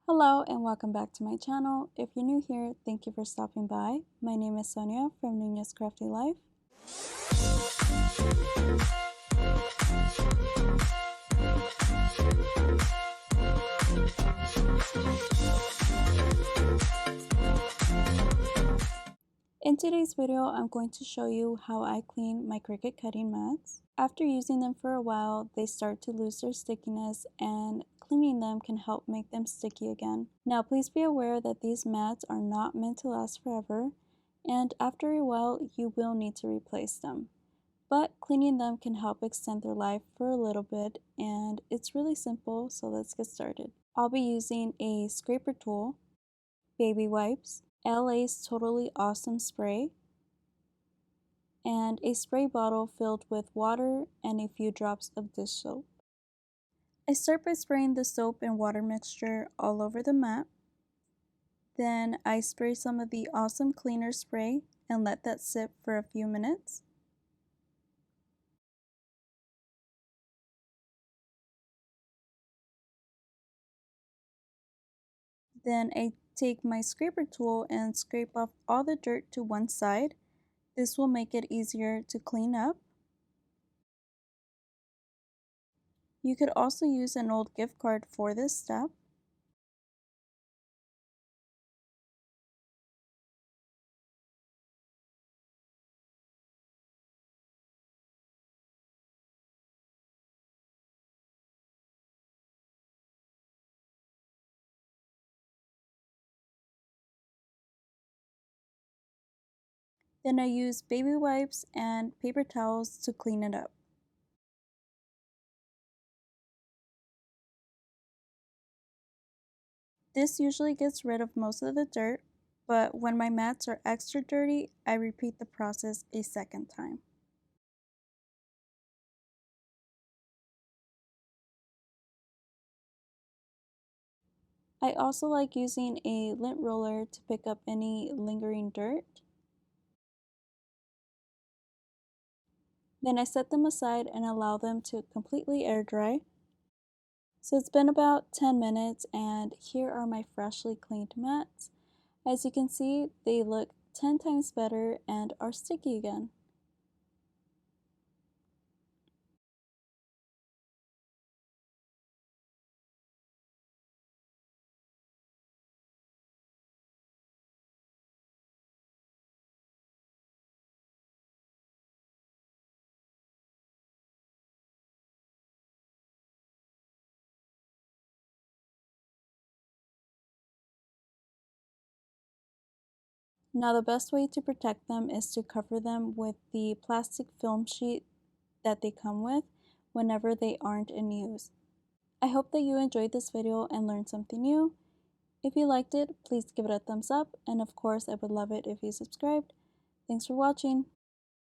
Hello and welcome back to my channel. If you're new here, thank you for stopping by. My name is Sonia from Nunez Crafty Life. In today's video, I'm going to show you how I clean my Cricut cutting mats. After using them for a while, they start to lose their stickiness, and cleaning them can help make them sticky again. Now please be aware that these mats are not meant to last forever, and after a while you will need to replace them. But cleaning them can help extend their life for a little bit, and it's really simple, so let's get started. I'll be using a scraper tool, baby wipes, LA's Totally Awesome spray, and a spray bottle filled with water and a few drops of dish soap. I start by spraying the soap and water mixture all over the mat. Then I spray some of the Awesome Cleaner spray and let that sit for a few minutes. Then I take my scraper tool and scrape off all the dirt to one side. This will make it easier to clean up. You could also use an old gift card for this step. Then I use baby wipes and paper towels to clean it up. This usually gets rid of most of the dirt, but when my mats are extra dirty, I repeat the process a second time. I also like using a lint roller to pick up any lingering dirt. Then I set them aside and allow them to completely air dry. So it's been about 10 minutes and here are my freshly cleaned mats. As you can see, they look 10 times better and are sticky again. Now the best way to protect them is to cover them with the plastic film sheet that they come with whenever they aren't in use. I hope that you enjoyed this video and learned something new. If you liked it, please give it a thumbs up, and of course I would love it if you subscribed. Thanks for watching.